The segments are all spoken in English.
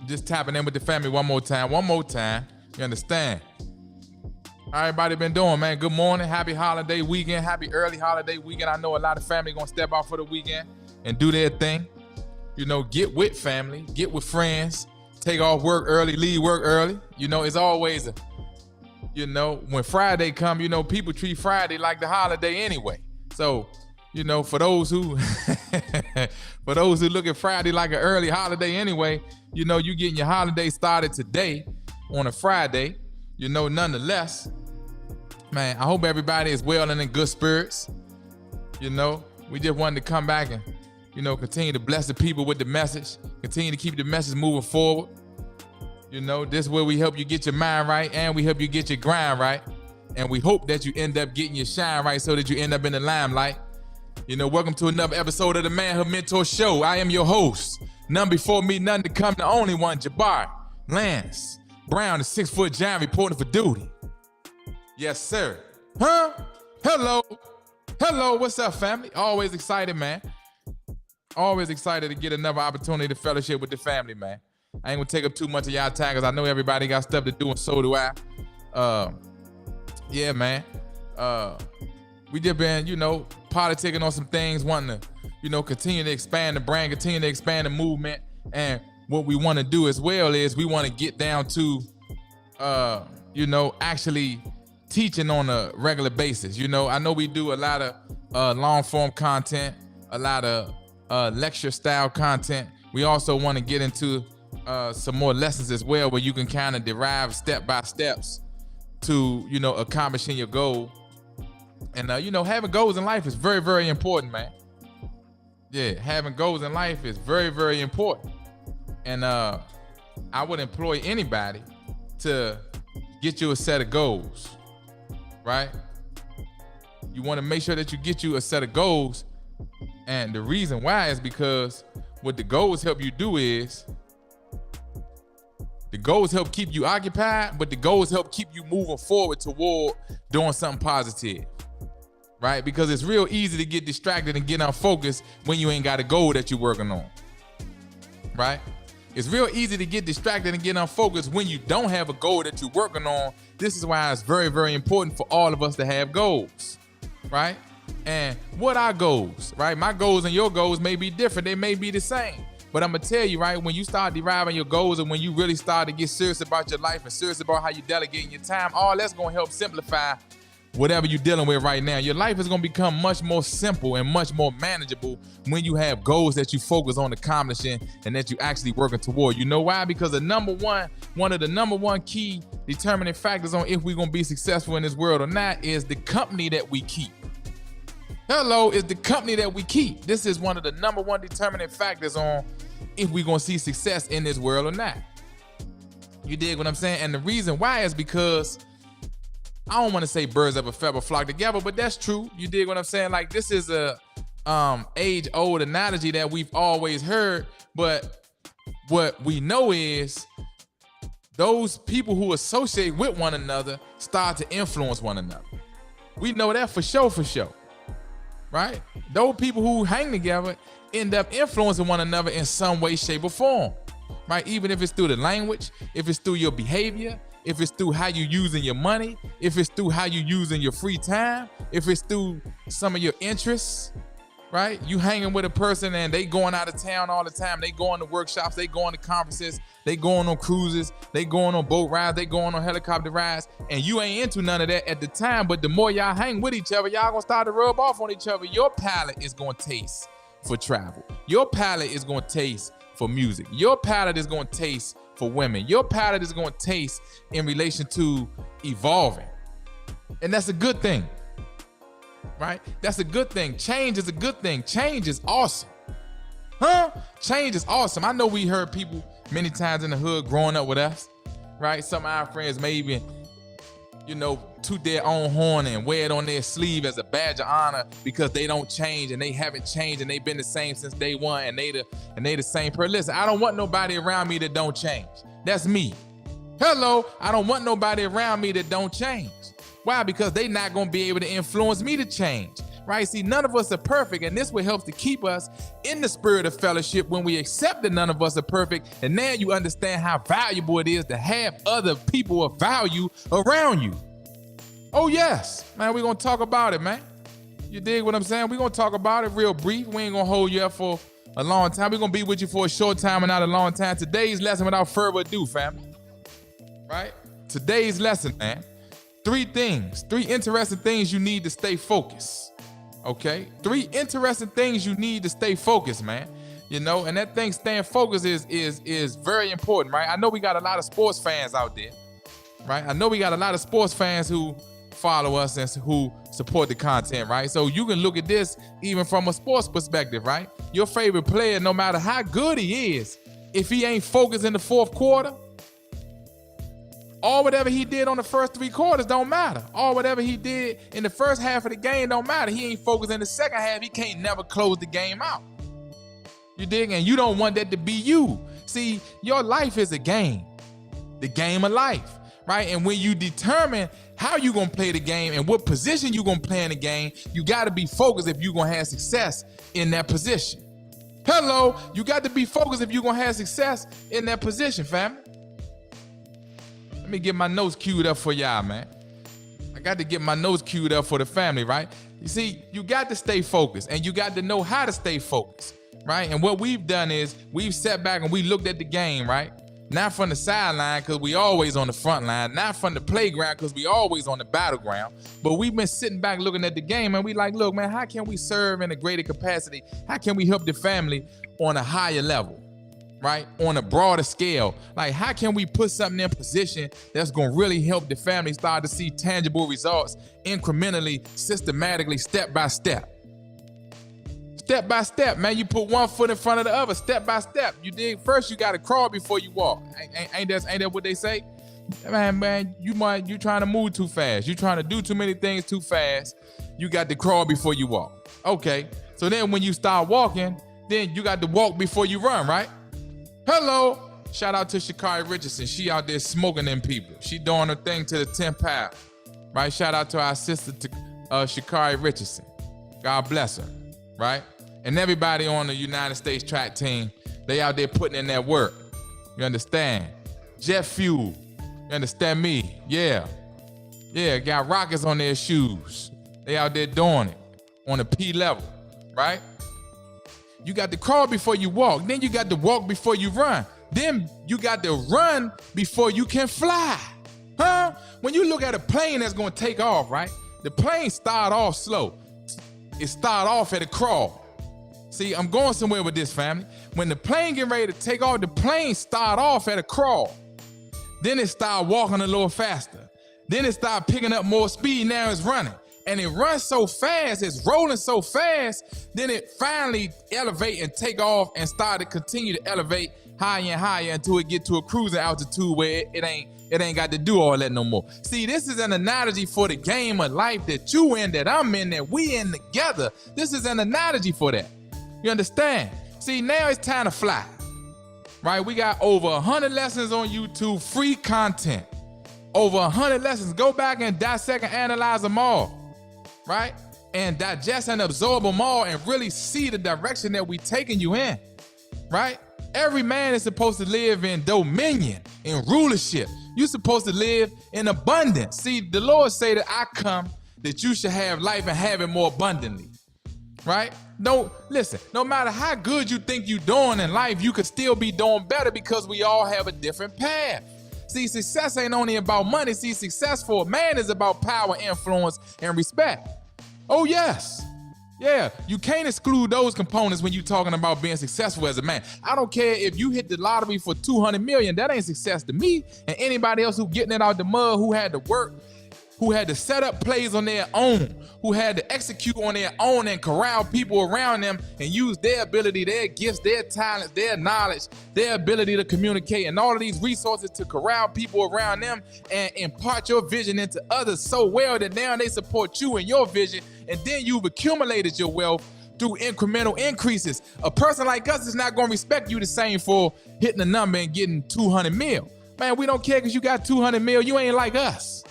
Just tapping in with the family one more time. You understand? How everybody been doing, man? Good morning. Happy holiday weekend. Happy early holiday weekend. I know a lot of family gonna step out for the weekend and do their thing. Get with family, get with friends, take off work early, leave work early. It's always when Friday come, people treat Friday like the holiday anyway. So, for those who look at Friday like an early holiday anyway, you getting your holiday started today on a Friday, nonetheless, man, I hope everybody is well and in good spirits. We just wanted to come back and, continue to bless the people with the message, continue to keep the message moving forward. This is where we help you get your mind right and we help you get your grind right. And we hope that you end up getting your shine right so that you end up in the limelight. Welcome to another episode of the Manhood Mentor Show. I am your host. None before me, none to come, the only one, Jabbar Lance Brown, the 6-foot giant reporting for duty. Yes, sir. Huh? Hello, what's up, family? Always excited, man. Always excited to get another opportunity to fellowship with the family, man. I ain't gonna take up too much of y'all time because I know everybody got stuff to do and so do I. Yeah, man. We just been, politicking on some things, wanting to, continue to expand the brand, continue to expand the movement. And what we want to do as well is we want to get down to, actually teaching on a regular basis. I know we do a lot of long form content, a lot of lecture style content. We also want to get into some more lessons as well, where you can kind of derive step by steps to, accomplishing your goal. And, having goals in life is very, very important, man. Yeah, having goals in life is very, very important. And I would employ anybody to get you a set of goals, right? You want to make sure that you get you a set of goals. And the reason why is because what the goals help you do is the goals help keep you occupied, but the goals help keep you moving forward toward doing something positive, right? Because it's real easy to get distracted and get unfocused when you ain't got a goal that you're working on, right? It's real easy to get distracted and get unfocused when you don't have a goal that you're working on. This is why it's very, very important for all of us to have goals, right? And what are goals, right? My goals and your goals may be different. They may be the same. But I'm going to tell you, right, when you start deriving your goals and when you really start to get serious about your life and serious about how you're delegating your time, all that's going to help simplify whatever you're dealing with right now. Your life is going to become much more simple and much more manageable when you have goals that you focus on accomplishing and that you actually working toward. You know why? Because one of the number one key determining factors on if we're going to be successful in this world or not is the company that we keep. Is the company that we keep. This is one of the number one determining factors on if we're going to see success in this world or not. You dig what I'm saying? And the reason why is because I don't want to say birds of a feather flock together, but that's true. You dig what I'm saying? Like, this is a age-old analogy that we've always heard, but what we know is those people who associate with one another start to influence one another. We know that for sure. Right? Those people who hang together end up influencing one another in some way, shape, or form. Right? Even if it's through the language, if it's through your behavior, if it's through how you're using your money, if it's through how you're using your free time, if it's through some of your interests, right? You hanging with a person and they going out of town all the time. They going to workshops, they going to conferences, they going on cruises, they going on boat rides, they going on helicopter rides, and you ain't into none of that at the time, but the more y'all hang with each other, y'all gonna start to rub off on each other. Your palate is gonna taste for travel. Your palate is gonna taste for music. Your palate is gonna taste for women. Your palate is gonna taste in relation to evolving. And that's a good thing, right? That's a good thing. Change is a good thing. Change is awesome. Change is awesome. I know we heard people many times in the hood growing up with us, right? Some of our friends may even, toot their own horn and wear it on their sleeve as a badge of honor because they don't change and they haven't changed and they've been the same since day one and they the same person. Listen, I don't want nobody around me that don't change. That's me. I don't want nobody around me that don't change. Why? Because they not gonna be able to influence me to change. right? See, none of us are perfect, and this will help to keep us in the spirit of fellowship when we accept that none of us are perfect, and now you understand how valuable it is to have other people of value around you. Oh yes, man, we're gonna talk about it, man. You dig what I'm saying? We're gonna talk about it real brief. We ain't gonna hold you up for a long time. We're gonna be with you for a short time and not a long time. Today's lesson, without further ado, family, right? Today's lesson, man. 3 interesting things you need to stay focused. Okay, 3 interesting things you need to stay focused, man. You know, and that thing, staying focused, is very important, right? I know we got a lot of sports fans out there, right? I know we got a lot of sports fans who follow us and who support the content, right? So you can look at this even from a sports perspective, right? Your favorite player, no matter how good he is, if he ain't focused in the 4th quarter, all whatever he did on the first 3 quarters don't matter. All whatever he did in the first half of the game don't matter. He ain't focused in the second half. He can't never close the game out. You dig? And you don't want that to be you. See, your life is a game. The game of life, right? And when you determine how you gonna play the game and what position you gonna play in the game, you gotta be focused if you gonna have success in that position. Hello, you got to be focused if you gonna have success in that position, family. Let me get my notes queued up for y'all, man. I got to get my notes queued up for the family, right? You see, you got to stay focused, and you got to know how to stay focused, right? And what we've done is we've sat back and we looked at the game, right? Not from the sideline, because we always on the front line. Not from the playground, because we always on the battleground. But we've been sitting back looking at the game, and we like, look, man, how can we serve in a greater capacity? How can we help the family on a higher level? Right? On a broader scale. Like, how can we put something in position that's going to really help the family start to see tangible results incrementally, systematically, step by step? Step by step, man. You put one foot in front of the other, step by step. You dig? First, you got to crawl before you walk. Ain't that what they say? Man, you trying to move too fast. You trying to do too many things too fast. You got to crawl before you walk. Okay. So then when you start walking, then you got to walk before you run, right? Hello. Shout out to Sha'Carri Richardson. She out there smoking them people. She doing her thing to the 10th pound. Right? Shout out to our sister, Sha'Carri Richardson. God bless her. Right? And everybody on the United States track team, they out there putting in that work. You understand? Jet fuel. You understand me? Yeah. Yeah, got rockets on their shoes. They out there doing it on a P level. Right? You got to crawl before you walk. Then you got to walk before you run. Then you got to run before you can fly. Huh? When you look at a plane that's going to take off, right? The plane start off slow. It start off at a crawl. See, I'm going somewhere with this, family. When the plane get ready to take off, the plane start off at a crawl. Then it start walking a little faster. Then it start picking up more speed. Now it's running. And it runs so fast, it's rolling so fast, then it finally elevate and take off and start to continue to elevate higher and higher until it get to a cruising altitude where it ain't got to do all that no more. See, this is an analogy for the game of life that you in, that I'm in, that we in together. This is an analogy for that. You understand? See, now it's time to fly. Right? We got over 100 lessons on YouTube, free content. Over 100 lessons. Go back and dissect and analyze them all. Right? And digest and absorb them all and really see the direction that we taking you in. Right? Every man is supposed to live in dominion, in rulership. You're supposed to live in abundance. See, the Lord say that I come that you should have life and have it more abundantly. Right? No, listen, no matter how good you think you're doing in life, you could still be doing better because we all have a different path. See, success ain't only about money. See, success for a man is about power, influence, and respect. Oh, yes. Yeah, you can't exclude those components when you're talking about being successful as a man. I don't care if you hit the lottery for $200 million. That ain't success to me. And anybody else who getting it out the mud, who had to work, who had to set up plays on their own, who had to execute on their own and corral people around them and use their ability, their gifts, their talents, their knowledge, their ability to communicate, and all of these resources to corral people around them and impart your vision into others so well that now they support you and your vision, and then you've accumulated your wealth through incremental increases. A person like us is not going to respect you the same for hitting a number and getting 200 mil. Man, we don't care because you got 200 mil. You ain't like us.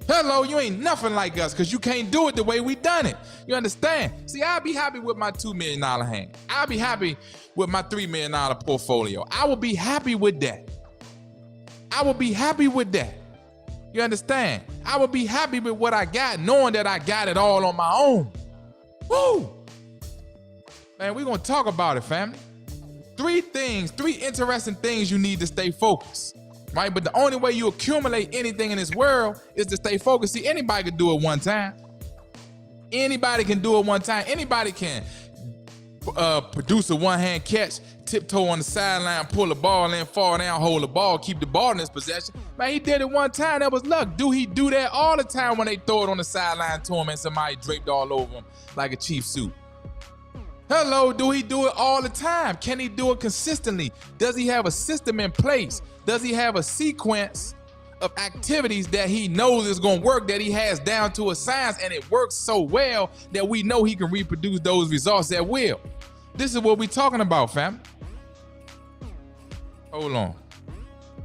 Hello, you ain't nothing like us because you can't do it the way we done it. You understand? See, I'll be happy with my $2 million hand. I'll be happy with my $3 million portfolio. I will be happy with that. I will be happy with that. You understand? I will be happy with what I got, knowing that I got it all on my own. Woo! Man, we're going to talk about it, family. Three interesting things you need to stay focused. Right? But the only way you accumulate anything in this world is to stay focused. See, anybody can do it one time. Anybody can do it one time. Anybody can produce a one-hand catch, tiptoe on the sideline, pull the ball in, fall down, hold the ball, keep the ball in his possession. Man, he did it one time. That was luck. Do he do that all the time when they throw it on the sideline to him and somebody draped all over him like a chief suit? Hello, do he do it all the time? Can he do it consistently? Does he have a system in place? Does he have a sequence of activities that he knows is going to work, that he has down to a science, and it works so well that we know he can reproduce those results at will? This is what we're talking about, fam. Hold on.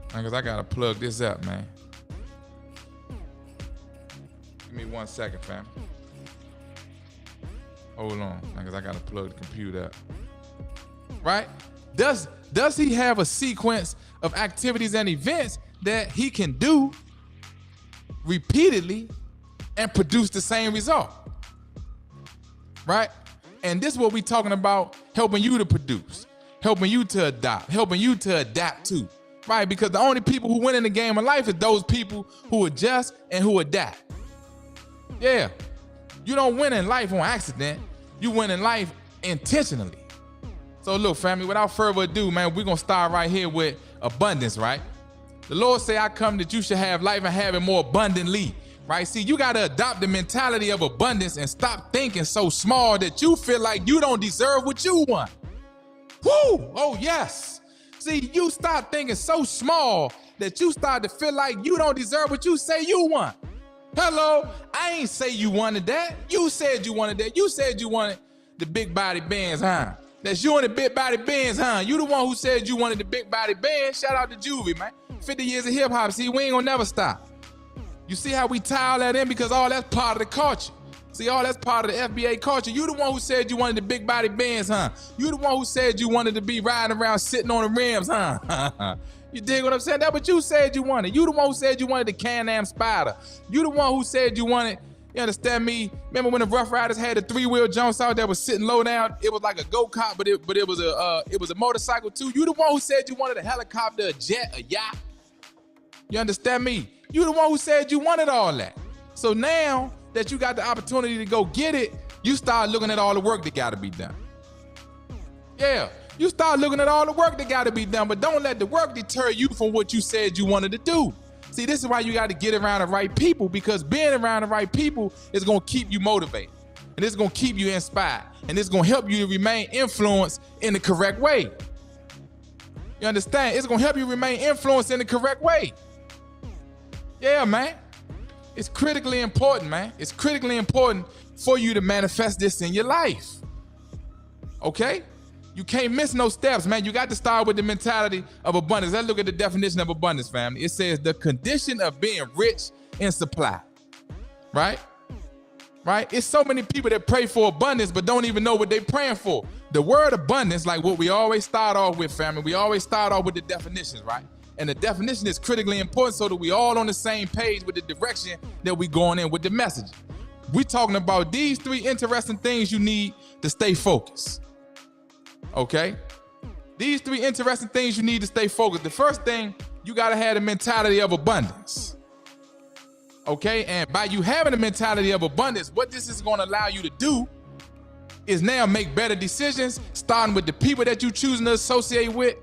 Because I got to plug this up, man. Give me 1 second, fam. Hold on, because I got to plug the computer up. Right? Does he have a sequence of activities and events that he can do repeatedly and produce the same result? Right? And this is what we're talking about, helping you to produce, helping you to adopt, helping you to adapt to. Right? Because the only people who win in the game of life is those people who adjust and who adapt. Yeah. You don't win in life on accident. You win in life intentionally. So look, family, without further ado, man, we're going to start right here with abundance, right? The Lord say, I come that you should have life and have it more abundantly, right? See, you got to adopt the mentality of abundance and stop thinking so small that you feel like you don't deserve what you want. Woo! Oh, yes. See, you start thinking so small that you start to feel like you don't deserve what you say you want. Hello, I ain't say you wanted that. You said you wanted that. You said you wanted the big body bands, huh? That's you and the big body bands, huh? You the one who said you wanted the big body bands. Shout out to Juvie, man. 50 years of hip hop. See, we ain't gonna never stop. You see how we tie all that in? Because all that's part of the culture. See, all that's part of the FBA culture. You the one who said you wanted the big body bands, huh? You the one who said you wanted to be riding around sitting on the rims, huh? You dig what I'm saying? That's what you said you wanted. You the one who said you wanted the Can-Am Spider. You the one who said you wanted, you understand me? Remember when the Rough Riders had the 3-wheel jumps out that was sitting low down? It was like a go-kart, but it was a motorcycle too. You the one who said you wanted a helicopter, a jet, a yacht. You understand me? You the one who said you wanted all that. So now that you got the opportunity to go get it, you start looking at all the work that got to be done. Yeah. You start looking at all the work that got to be done, but don't let the work deter you from what you said you wanted to do. See, this is why you got to get around the right people, because being around the right people is going to keep you motivated, and it's going to keep you inspired, and it's going to help you to remain influenced in the correct way. You understand? It's going to help you remain influenced in the correct way. Yeah, man. It's critically important, man. It's critically important for you to manifest this in your life. Okay? You can't miss no steps, man. You got to start with the mentality of abundance. Let's look at the definition of abundance, family. It says the condition of being rich in supply, right? Right? It's so many people that pray for abundance but don't even know what they're praying for. The word abundance, like what we always start off with, family, we always start off with the definitions, right? And the definition is critically important so that we all on the same page with the direction that we going in with the message. We're talking about these 3 interesting things you need to stay focused. Okay? These 3 interesting things you need to stay focused. The first thing, you got to have the mentality of abundance. Okay? And by you having the mentality of abundance, what this is going to allow you to do is now make better decisions, starting with the people that you're choosing to associate with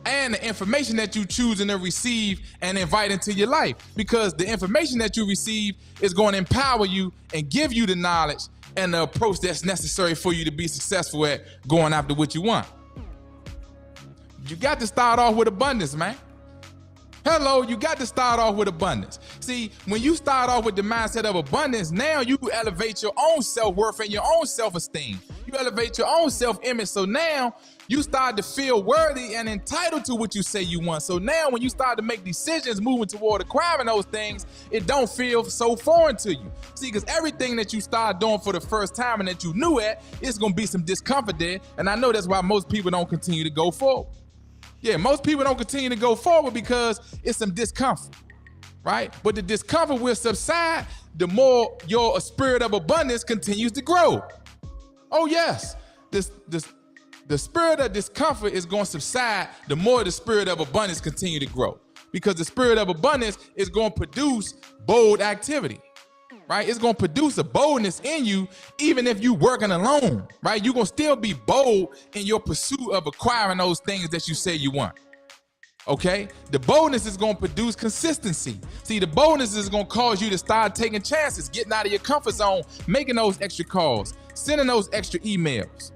and the information that you choosing to receive and invite into your life. Because the information that you receive is going to empower you and give you the knowledge and the approach that's necessary for you to be successful at going after what you want. You got to start off with abundance, man. Hello, you got to start off with abundance. See, when you start off with the mindset of abundance, now you elevate your own self-worth and your own self-esteem. You elevate your own self-image. So now you start to feel worthy and entitled to what you say you want. So now when you start to make decisions moving toward acquiring those things, it don't feel so foreign to you. See, because everything that you start doing for the first time and that you knew at, it's going to be some discomfort there. And I know that's why most people don't continue to go forward. Yeah, most people don't continue to go forward because it's some discomfort, right? But the discomfort will subside the more your spirit of abundance continues to grow. Oh yes, the spirit of discomfort is going to subside the more the spirit of abundance continue to grow, because the spirit of abundance is going to produce bold activity, right? It's going to produce a boldness in you even if you working alone, right? You're going to still be bold in your pursuit of acquiring those things that you say you want. Okay, the boldness is going to produce consistency. See, the boldness is going to cause you to start taking chances, getting out of your comfort zone, making those extra calls, sending those extra emails,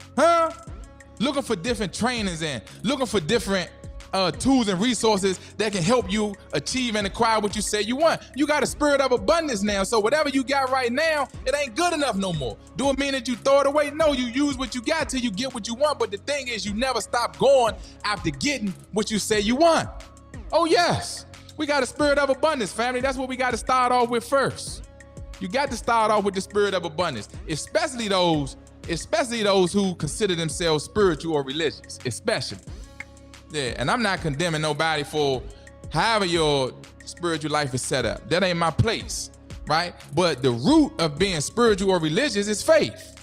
looking for different trainings and looking for different tools and resources that can help you achieve and acquire what you say you want. You got a spirit of abundance now, so whatever you got right now, it ain't good enough no more. Do it mean that you throw it away? No, you use what you got till you get what you want, but the thing is, you never stop going after getting what you say you want. Oh yes, we got a spirit of abundance, family. That's what we got to start off with first. You got to start off with the spirit of abundance, especially those who consider themselves spiritual or religious, especially. Yeah, and I'm not condemning nobody for however your spiritual life is set up. That ain't my place, right? But the root of being spiritual or religious is faith.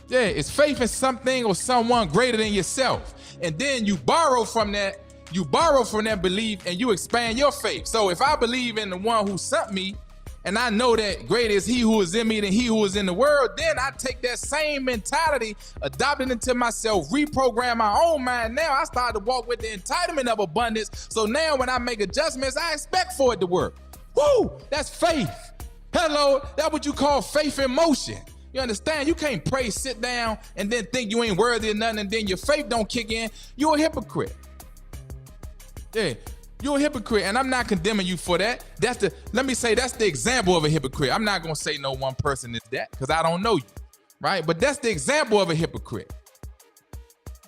Yeah, it's faith in something or someone greater than yourself. And then you borrow from that belief and you expand your faith. So if I believe in the one who sent me, and I know that greater is he who is in me than he who is in the world, then I take that same mentality, adopt it into myself, reprogram my own mind. Now I start to walk with the entitlement of abundance. So now when I make adjustments, I expect for it to work. Woo, that's faith. Hello, that's what you call faith in motion. You understand? You can't pray, sit down, and then think you ain't worthy of nothing, and then your faith don't kick in. You're a hypocrite. Yeah. You're a hypocrite, and I'm not condemning you for that. That's the example of a hypocrite. I'm not gonna say no one person is that, because I don't know you, right? But that's the example of a hypocrite.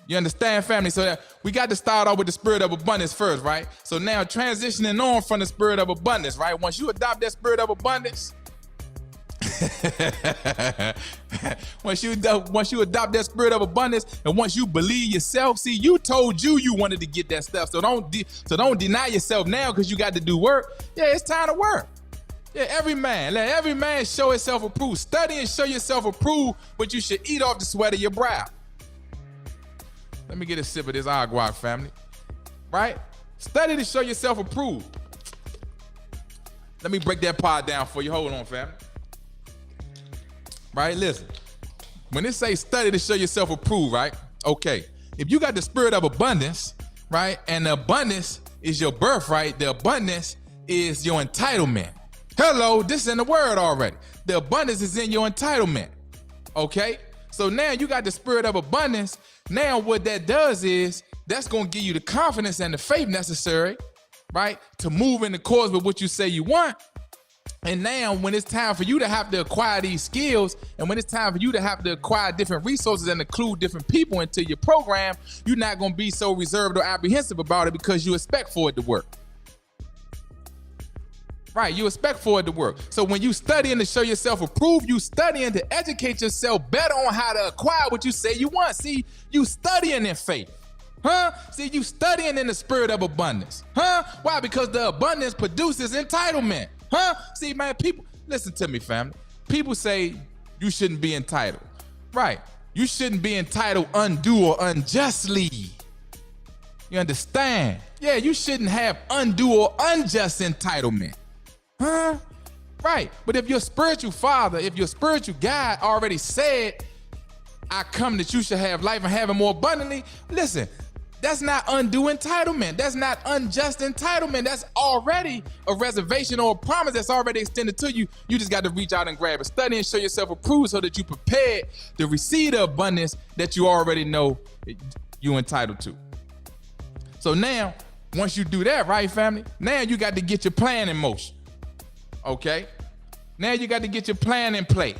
You understand, family? So that we got to start off with the spirit of abundance first, right? So now transitioning on from the spirit of abundance, right? Once you adopt that spirit of abundance, once you adopt that spirit of abundance, and once you believe yourself, see, you told you wanted to get that stuff, so don't deny yourself now because you got to do work. Yeah, it's time to work. Yeah, let every man show himself approved. Study and show yourself approved, but you should eat off the sweat of your brow. Let me get a sip of this agua, family. Right? Study to show yourself approved. Let me break that pod down for you. Hold on, family. Right, listen. When it say study to show yourself approved, right? Okay, if you got the spirit of abundance, right, and the abundance is your birthright, the abundance is your entitlement. Hello, this is in the word already. The abundance is in your entitlement. Okay, so now you got the spirit of abundance. Now what that does is that's gonna give you the confidence and the faith necessary, right, to move in the course with what you say you want. And now when it's time for you to have to acquire these skills, and when it's time for you to have to acquire different resources and include different people into your program, you're not going to be so reserved or apprehensive about it because you expect for it to work. Right, you expect for it to work. So when you studying to show yourself approved, you studying to educate yourself better on how to acquire what you say you want. See, you studying in faith. See, you studying in the spirit of abundance. Why? Because the abundance produces entitlement. See, man, people, listen to me, family. People say you shouldn't be entitled. Right. You shouldn't be entitled undue or unjustly. You understand? Yeah, you shouldn't have undue or unjust entitlement. Right. But if your spiritual father, if your spiritual God already said, I come that you should have life and have it more abundantly, listen, that's not undue entitlement. That's not unjust entitlement. That's already a reservation or a promise that's already extended to you. You just got to reach out and grab it. Study and show yourself approved so that you prepared to receive the abundance that you already know you're entitled to. So now, once you do that, right, family, now you got to get your plan in motion. Okay? Now you got to get your plan in play.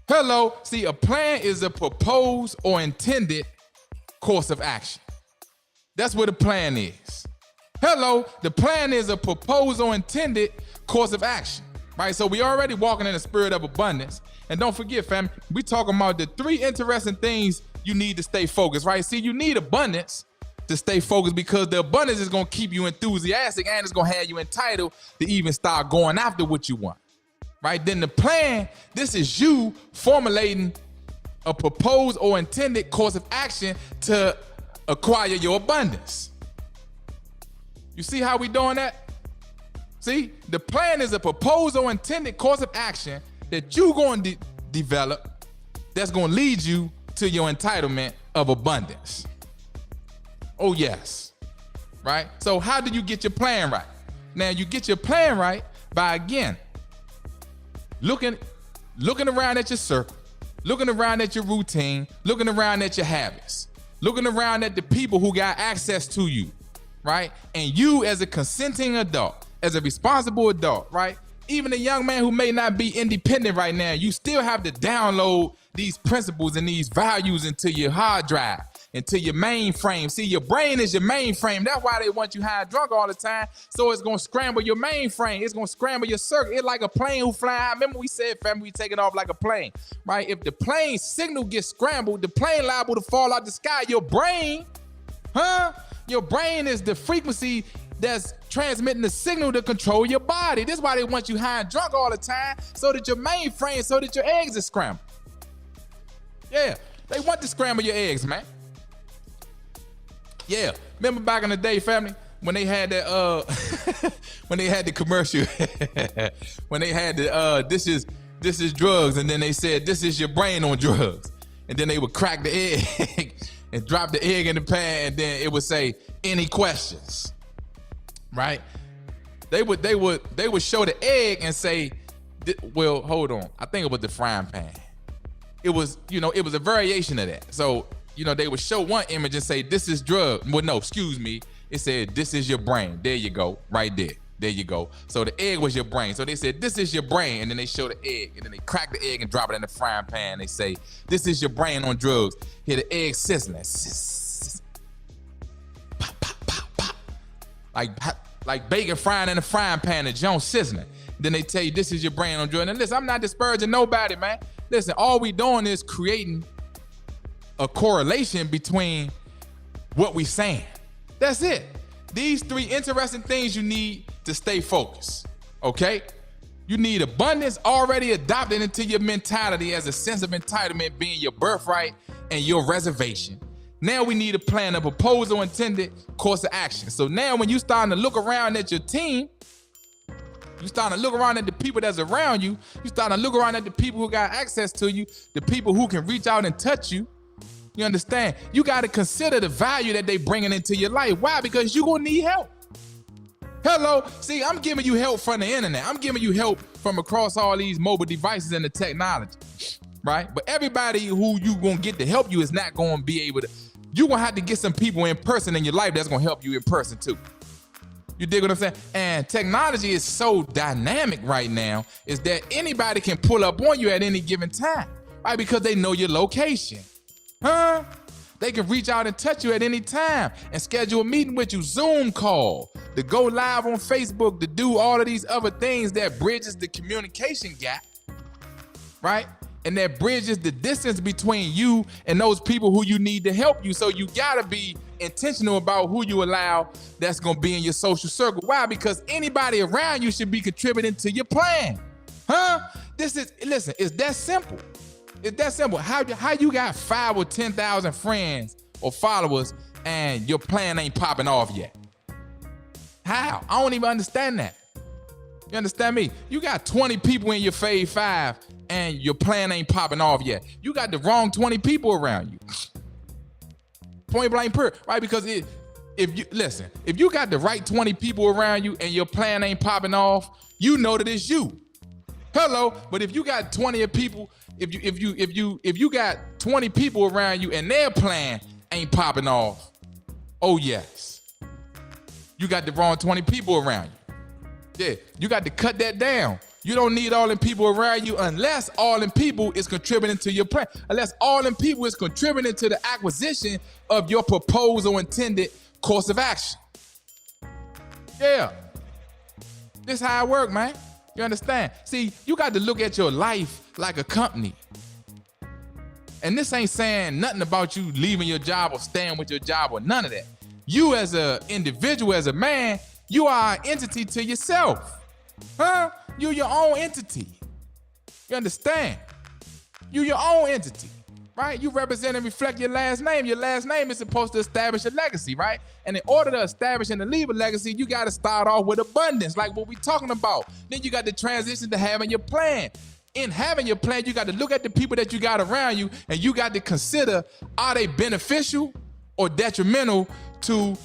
Hello. See, a plan is a proposed or intended course of action. That's what a plan is. Hello. The plan is a proposed or intended course of action, right? So we already walking in the spirit of abundance. And don't forget, fam, we talking about the 3 interesting things you need to stay focused, right? See, you need abundance to stay focused because the abundance is going to keep you enthusiastic and it's going to have you entitled to even start going after what you want, right? Then the plan, this is you formulating a proposed or intended course of action to acquire your abundance. You see how we doing that? See, the plan is a proposed or intended course of action that you're going to develop that's going to lead you to your entitlement of abundance. Oh, yes. Right? So how do you get your plan right? Now, you get your plan right by, again, looking around at your circle, looking around at your routine, looking around at your habits, looking around at the people who got access to you, right? And you as a consenting adult, as a responsible adult, right? Even a young man who may not be independent right now, you still have to download these principles and these values into your hard drive, into your mainframe. See, your brain is your mainframe. That's why they want you high and drunk all the time. So it's going to scramble your mainframe. It's going to scramble your circuit. It's like a plane who fly high. Remember we said, family, we taking off like a plane, right? If the plane signal gets scrambled, the plane liable to fall out the sky. Your brain, your brain is the frequency that's transmitting the signal to control your body. This is why they want you high and drunk all the time, so that your mainframe, so that your eggs are scrambled. Yeah, they want to scramble your eggs, man. Yeah, remember back in the day, family, when they had that, when they had the commercial, when they had the, this is drugs, and then they said, this is your brain on drugs. And then they would crack the egg and drop the egg in the pan, and then it would say, any questions? Right? They would show the egg and say, well, hold on. I think it was the frying pan. It was, it was a variation of that. So, they would show one image and say, this is drug. Well, no, excuse me. It said, this is your brain. There you go. Right there. There you go. So the egg was your brain. So they said, this is your brain. And then they show the egg. And then they crack the egg and drop it in the frying pan. They say, this is your brain on drugs. Hear the egg sizzling. Pop, pop, pop, pop. Like bacon frying in a frying pan and Jones sizzling. Then they tell you, this is your brain on drugs. And listen, I'm not disparaging nobody, man. Listen, all we doing is creating a correlation between what we saying. That's it. These 3 interesting things you need to stay focused, okay? You need abundance already adopted into your mentality as a sense of entitlement being your birthright and your reservation. Now we need a plan, a proposed or intended course of action. So now when you starting to look around at your team, you starting to look around at the people that's around you, you starting to look around at the people who got access to you, the people who can reach out and touch you. You understand? You got to consider the value that they bringing into your life. Why? Because you're going to need help. Hello. See, I'm giving you help from the internet. I'm giving you help from across all these mobile devices and the technology, right? But everybody who you going to get to help you is not going to be able to. You're going to have to get some people in person in your life that's going to help you in person too. You dig what I'm saying? And technology is so dynamic right now is that anybody can pull up on you at any given time, right? Because they know your location. They can reach out and touch you at any time and schedule a meeting with you, Zoom call, to go live on Facebook, to do all of these other things that bridges the communication gap, right? And that bridges the distance between you and those people who you need to help you. So you gotta be intentional about who you allow that's gonna be in your social circle. Why? Because anybody around you should be contributing to your plan. Listen, it's that simple. It's that simple. How you got 5 or 10,000 friends or followers and your plan ain't popping off yet? How? I don't even understand that. You understand me? You got 20 people in your Fave 5 and your plan ain't popping off yet. You got the wrong 20 people around you. Point blank period, right? Because if you got the right 20 people around you and your plan ain't popping off, you know that it's you. Hello, but if you got 20 people, if you got 20 people around you and their plan ain't popping off, oh yes, you got the wrong 20 people around you. Yeah, you got to cut that down. You don't need all them people around you unless all them people is contributing to your plan. Unless all them people is contributing to the acquisition of your proposed or intended course of action. Yeah. This how it work, man. You understand? See, you got to look at your life like a company. And this ain't saying nothing about you leaving your job or staying with your job or none of that. You as an individual, as a man, you are an entity to yourself. Huh? You're your own entity. You understand? You're your own entity, right? You represent and reflect your last name. Your last name is supposed to establish a legacy, right? And in order to establish and to leave a legacy, you got to start off with abundance, like what we're talking about. Then you got to transition to having your plan. In having your plan, you got to look at the people that you got around you, and you got to consider, are they beneficial or detrimental to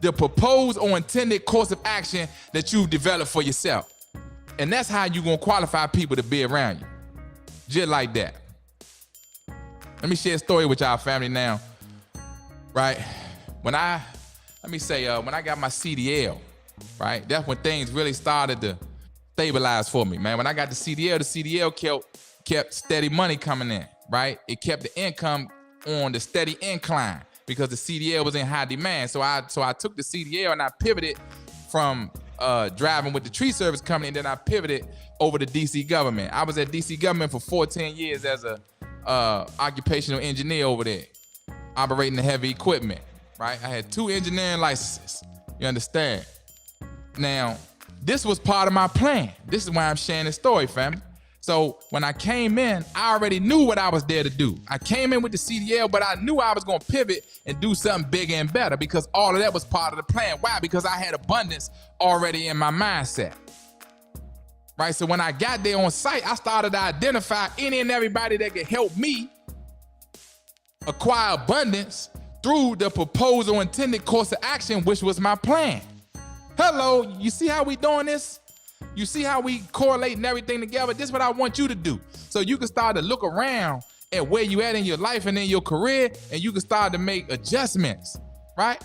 the proposed or intended course of action that you've developed for yourself? And that's how you're going to qualify people to be around you. Just like that. Let me share a story with y'all family now, right? When I got my CDL, right? That's when things really started to stabilize for me, man. When I got the CDL kept steady money coming in, right? It kept the income on the steady incline because the CDL was in high demand. So I took the CDL and I pivoted from driving with the tree service company, and then I pivoted over to DC government. I was at DC government for 14 years as a occupational engineer over there, operating the heavy equipment, right? I had 2 engineering licenses. You understand? Now, this was part of my plan. This is why I'm sharing this story, family. So when I came in, I already knew what I was there to do. I came in with the CDL, but I knew I was going to pivot and do something bigger and better because all of that was part of the plan. Why? Because I had abundance already in my mindset. Right? So when I got there on site, I started to identify any and everybody that could help me acquire abundance through the proposed or intended course of action, which was my plan. Hello, you see how we doing this? You see how we correlating everything together? This is what I want you to do. So you can start to look around at where you at in your life and in your career, and you can start to make adjustments, right?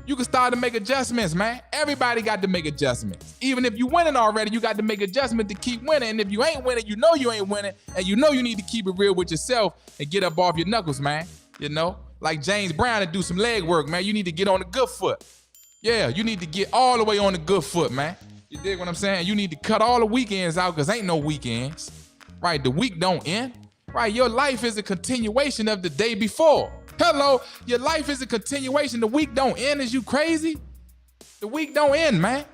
You can start to make adjustments, man. Everybody got to make adjustments. Even if you winning already, you got to make adjustments to keep winning. And if you ain't winning, you know you ain't winning, and you know you need to keep it real with yourself and get up off your knuckles, man. You know, like James Brown, and do some leg work, man. You need to get on the good foot. Yeah, you need to get all the way on the good foot, man. You dig what I'm saying? You need to cut all the weekends out because ain't no weekends, right? The week don't end, right? Your life is a continuation of the day before. Hello, your life is a continuation. The week don't end. Is you crazy? The week don't end, man.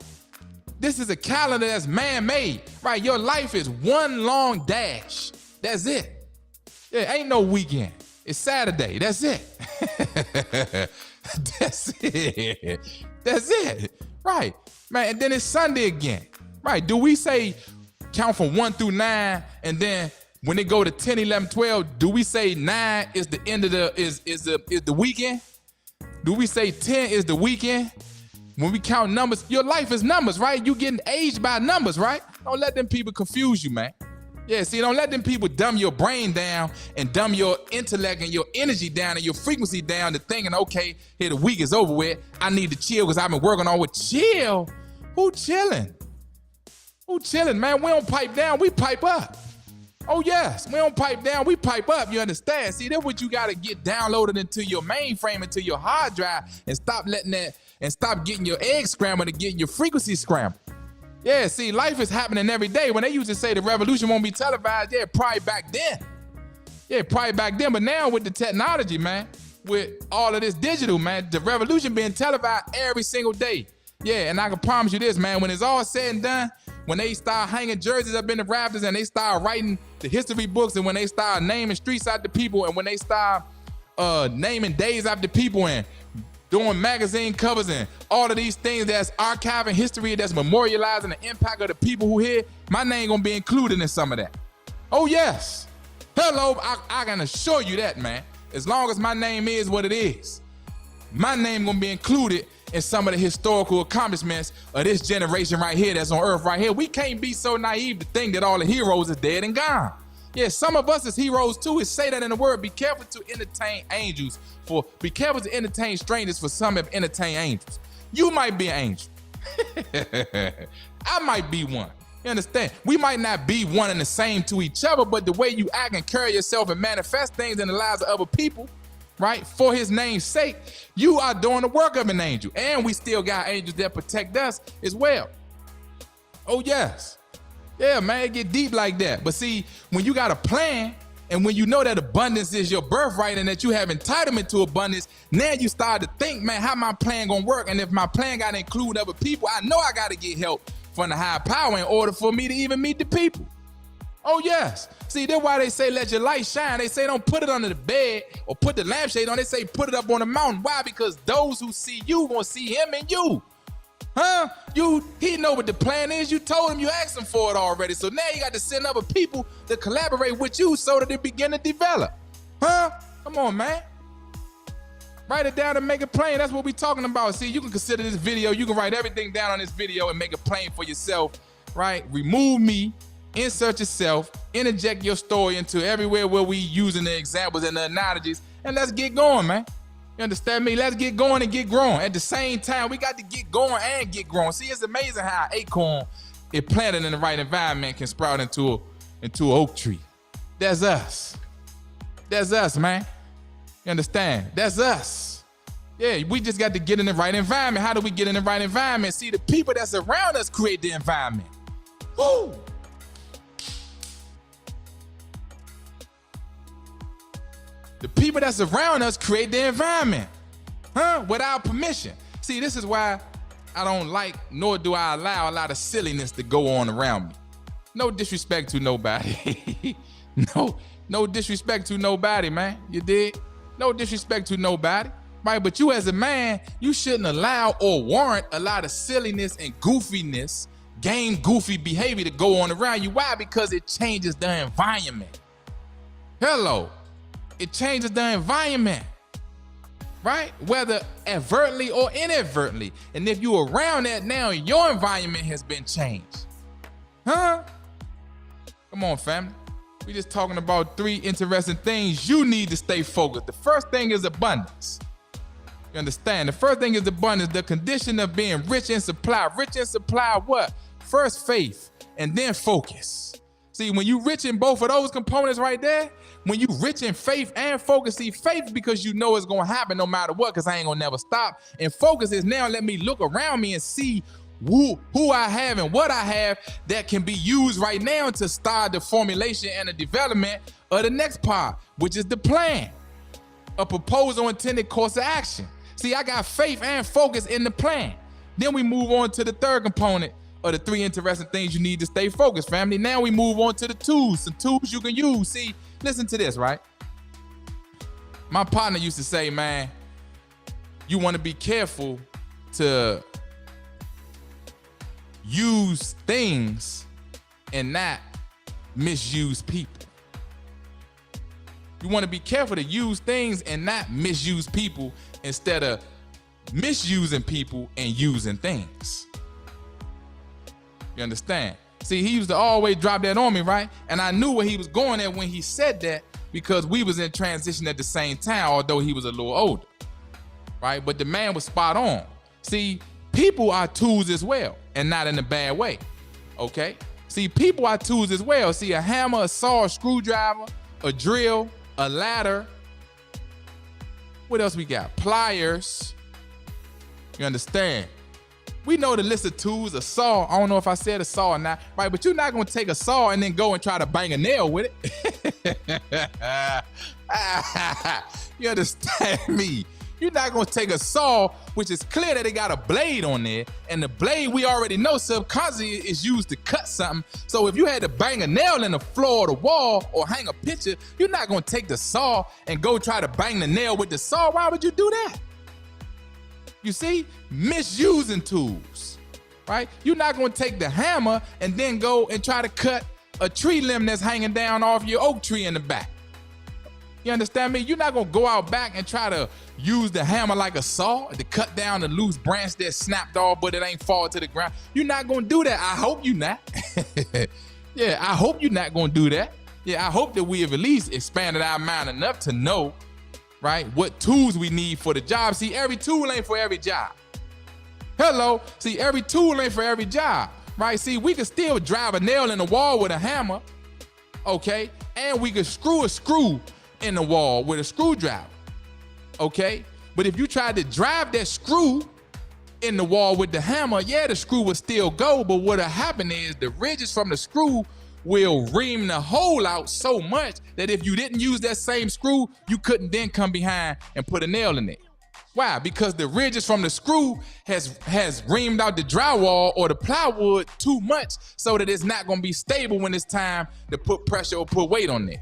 This is a calendar that's man-made, right? Your life is one long dash. That's it. Yeah, ain't no weekend. It's Saturday. That's it. That's it. That's it. Right. Man, and then it's Sunday again. Right. Do we say count from 1 through 9, and then when they go to 10, 11, 12, do we say 9 is the end of the weekend? Do we say 10 is the weekend? When we count numbers, your life is numbers, right? You getting aged by numbers, right? Don't let them people confuse you, man. Yeah, see, don't let them people dumb your brain down and dumb your intellect and your energy down and your frequency down to thinking, okay, here the week is over with. I need to chill because I've been working on with chill. Who chilling? Who chilling, man? We don't pipe down, we pipe up. Oh, yes, we don't pipe down, we pipe up, you understand? See, that's what you got to get downloaded into your mainframe, into your hard drive, and stop letting that, and stop getting your eggs scrambled and getting your frequency scrambled. Yeah, see, life is happening every day. When they used to say the revolution won't be televised, yeah, probably back then. Yeah, probably back then. But now with the technology, man, with all of this digital, man, the revolution being televised every single day. Yeah, and I can promise you this, man, when it's all said and done, when they start hanging jerseys up in the rafters and they start writing the history books, and when they start naming streets after people, and when they start naming days after people and doing magazine covers and all of these things that's archiving history, that's memorializing the impact of the people who here, my name gonna be included in some of that. Oh yes. Hello, I can assure you that, man. As long as my name is what it is, my name gonna be included in some of the historical accomplishments of this generation right here that's on earth right here. We can't be so naive to think that all the heroes are dead and gone. Yeah, some of us as heroes too. It say that in the word, be careful to entertain angels, for be careful to entertain strangers, for some have entertained angels. You might be an angel. I might be one. You understand? We might not be one and the same to each other, but the way you act and carry yourself and manifest things in the lives of other people, right, for his name's sake, you are doing the work of an angel. And we still got angels that protect us as well. Oh, yes. Yeah, man, it get deep like that. But see, when you got a plan, and when you know that abundance is your birthright and that you have entitlement to abundance, now you start to think, man, how my plan gonna work? And if my plan gotta include other people, I know I gotta get help from the higher power in order for me to even meet the people. Oh, yes. See, that's why they say let your light shine. They say don't put it under the bed or put the lampshade on. They say put it up on the mountain. Why? Because those who see you gonna see him and you. Huh? He know what the plan is. You told him, you asked him for it already. So now you got to send other people to collaborate with you so that they begin to develop. Huh? Come on, man. Write it down and make it plain. That's what we're talking about. See, you can consider this video. You can write everything down on this video and make it plain for yourself, right? Remove me, insert yourself, interject your story into everywhere where we using the examples and the analogies, and let's get going, man. You understand me? Let's get going and get grown. At the same time, we got to get going and get grown. See, it's amazing how an acorn, if planted in the right environment, can sprout into an oak tree. That's us. That's us, man. You understand? That's us. Yeah, we just got to get in the right environment. How do we get in the right environment? See, the people that's around us create the environment. Woo! The people that's around us create the environment, without permission. See, this is why I don't like, nor do I allow a lot of silliness to go on around me. No disrespect to nobody. No disrespect to nobody, man. You dig? No disrespect to nobody, right? But you as a man, you shouldn't allow or warrant a lot of silliness and goofiness, goofy behavior to go on around you. Why? Because it changes the environment. Hello. It changes the environment, right? Whether advertently or inadvertently. And if you're around that now, your environment has been changed. Huh? Come on, family. We're just talking about 3 interesting things you need to stay focused. The first thing is abundance. You understand? The first thing is abundance, the condition of being rich in supply. Rich in supply what? First faith and then focus. See, when you rich in both of those components right there, when you rich in faith and focus, see, faith because you know it's going to happen no matter what, because I ain't going to never stop. And focus is now let me look around me and see who I have and what I have that can be used right now to start the formulation and the development of the next part, which is the plan, a proposed or intended course of action. See, I got faith and focus in the plan. Then we move on to the third component of the 3 interesting things you need to stay focused, family. Now we move on to the tools, some tools you can use. See, listen to this, right? My partner used to say, man, you want to be careful to use things and not misuse people. You want to be careful to use things and not misuse people instead of misusing people and using things. You understand? See, he used to always drop that on me, right? And I knew where he was going at when he said that because we was in transition at the same time, although he was a little older, right? But the man was spot on. See, people are tools as well, and not in a bad way, okay? See, people are tools as well. See, a hammer, a saw, a screwdriver, a drill, a ladder. What else we got? Pliers. You understand? We know the list of tools, a saw. I don't know if I said a saw or not, right? But you're not gonna take a saw and then go and try to bang a nail with it. You understand me? You're not gonna take a saw, which is clear that it got a blade on there, and the blade we already know subconsciously is used to cut something. So if you had to bang a nail in the floor or the wall or hang a picture, you're not gonna take the saw and go try to bang the nail with the saw. Why would you do that? You see, misusing tools, right? You're not gonna take the hammer and then go and try to cut a tree limb that's hanging down off your oak tree in the back. You understand me? You're not gonna go out back and try to use the hammer like a saw to cut down the loose branch that snapped off, but it ain't fall to the ground. You're not gonna do that. I hope you're not. Yeah, I hope you're not gonna do that. Yeah, I hope that we have at least expanded our mind enough to know, right, what tools we need for the job. See, every tool ain't for every job. Hello, see, every tool ain't for every job. right? See, we could still drive a nail in the wall with a hammer, okay? And we could screw a screw in the wall with a screwdriver, okay? But if you tried to drive that screw in the wall with the hammer, yeah, the screw will still go, but what'll happen is the ridges from the screw will ream the hole out so much that if you didn't use that same screw, you couldn't then come behind and put a nail in it. Why? Because the ridges from the screw has reamed out the drywall or the plywood too much so that it's not gonna be stable when it's time to put pressure or put weight on it.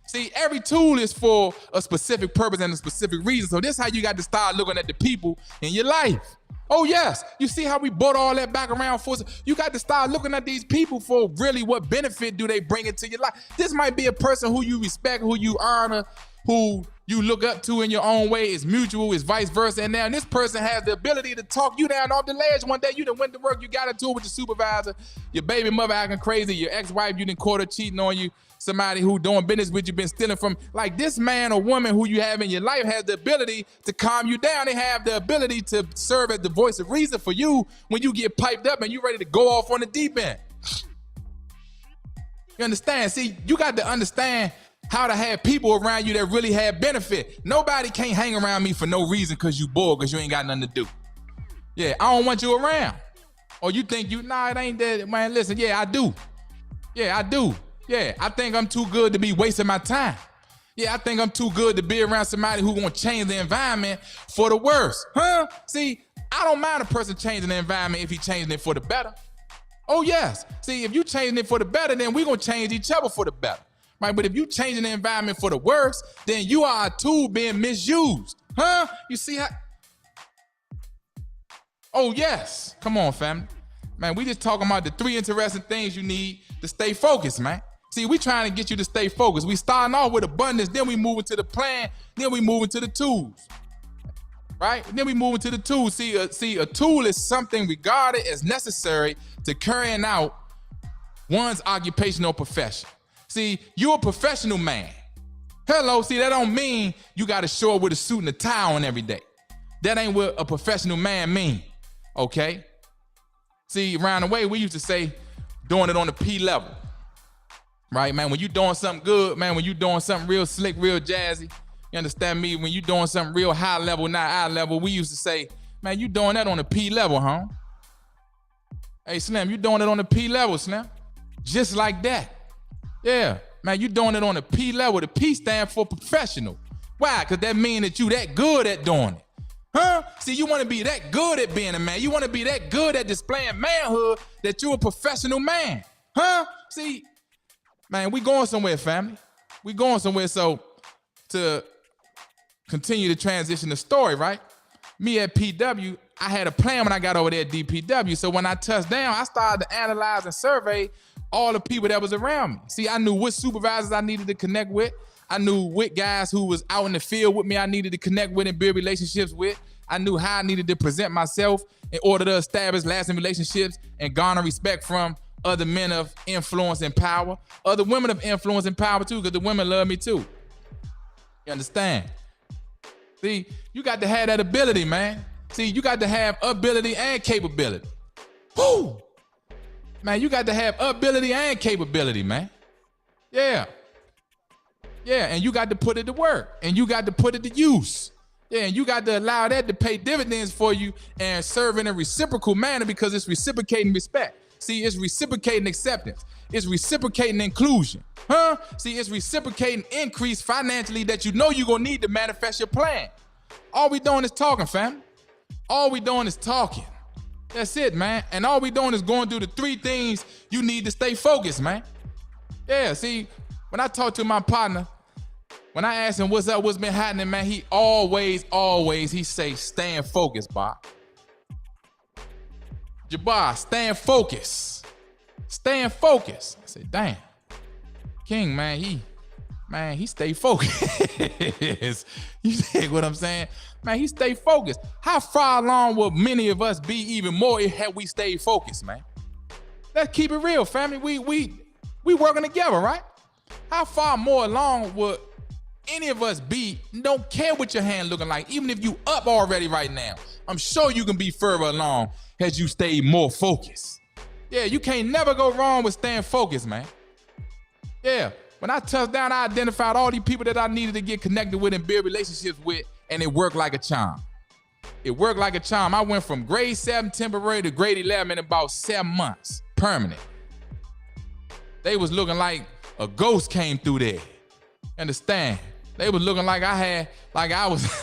See, every tool is for a specific purpose and a specific reason. So this is how you got to start looking at the people in your life. Oh yes, you see how we brought all that back around for us? You got to start looking at these people for really what benefit do they bring into your life. This might be a person who you respect, who you honor, who you look up to in your own way. It's mutual, it's vice versa. And now this person has the ability to talk you down off the ledge. One day you done went to work, you got into it with your supervisor, your baby mother acting crazy, your ex-wife, you done caught her cheating on you, somebody who doing business with you been stealing from. Like this man or woman who you have in your life has the ability to calm you down. They have the ability to serve as the voice of reason for you when you get piped up and you ready to go off on the deep end. You understand? See, you got to understand how to have people around you that really have benefit. Nobody can't hang around me for no reason because you bored, because you ain't got nothing to do. Yeah, I don't want you around. Or you think nah, it ain't that, man, listen, yeah, I do. Yeah, I do. Yeah, I think I'm too good to be wasting my time. Yeah, I think I'm too good to be around somebody who gonna change the environment for the worse. Huh? See, I don't mind a person changing the environment if he changing it for the better. Oh yes. See, if you changing it for the better, then we gonna change each other for the better. Right? But if you changing the environment for the worse, then you are a tool being misused. Huh? You see how? Oh yes. Come on, family. Man, we just talking about the 3 interesting things you need to stay focused, man. See, we trying to get you to stay focused. We starting off with abundance, then we move into the plan, then we move into the tools, right? Then we move into the tools. See, a tool is something regarded as necessary to carrying out one's occupational profession. See, you're a professional man. Hello, see, that don't mean you got to show up with a suit and a tie on every day. That ain't what a professional man mean, okay? See, around the way, we used to say doing it on the P level. Right, man, when you doing something good, man, when you doing something real slick, real jazzy, you understand me? When you doing something real high level, not eye level, we used to say, man, you doing that on the P level, huh? Hey, Slim, you doing it on the P level, Slim. Just like that. Yeah, man, you doing it on the P level. The P stand for professional. Why? Because that means that you that good at doing it. Huh? See, you want to be that good at being a man. You want to be that good at displaying manhood that you're a professional man. Huh? See, man, we going somewhere, family. We going somewhere. So to continue to transition the story, right? Me at PW, I had a plan when I got over there at DPW. So when I touched down, I started to analyze and survey all the people that was around me. See, I knew what supervisors I needed to connect with. I knew what guys who was out in the field with me I needed to connect with and build relationships with. I knew how I needed to present myself in order to establish lasting relationships and garner respect from other men of influence and power, other women of influence and power too, because the women love me too. You understand? See, you got to have that ability, man. See, you got to have ability and capability. Woo! Man, you got to have ability and capability, man. Yeah. Yeah, and you got to put it to work, and you got to put it to use. Yeah, and you got to allow that to pay dividends for you and serve in a reciprocal manner because it's reciprocating respect. See, it's reciprocating acceptance. It's reciprocating inclusion. Huh? See, it's reciprocating increase financially that you know you're going to need to manifest your plan. All we doing is talking, fam. All we doing is talking. That's it, man. And all we doing is going through the 3 things you need to stay focused, man. Yeah, see, when I talk to my partner, when I ask him what's up, what's been happening, man, he always, he say, staying focused, Bob. Jabbar, staying focused. Staying focused. I said, damn. King, man, he stay focused. You see what I'm saying? Man, he stay focused. How far along would many of us be even more had we stayed focused, man? Let's keep it real, family. We working together, right? How far more along would any of us be? Don't care what your hand looking like. Even if you up already right now, I'm sure you can be further along as you stay more focused. Yeah, you can't never go wrong with staying focused, man. Yeah, when I touched down, I identified all these people that I needed to get connected with and build relationships with, and it worked like a charm. It worked like a charm. I went from grade 7 temporary to grade 11 in about 7 months, permanent. They was looking like a ghost came through there. Understand? They was looking like I was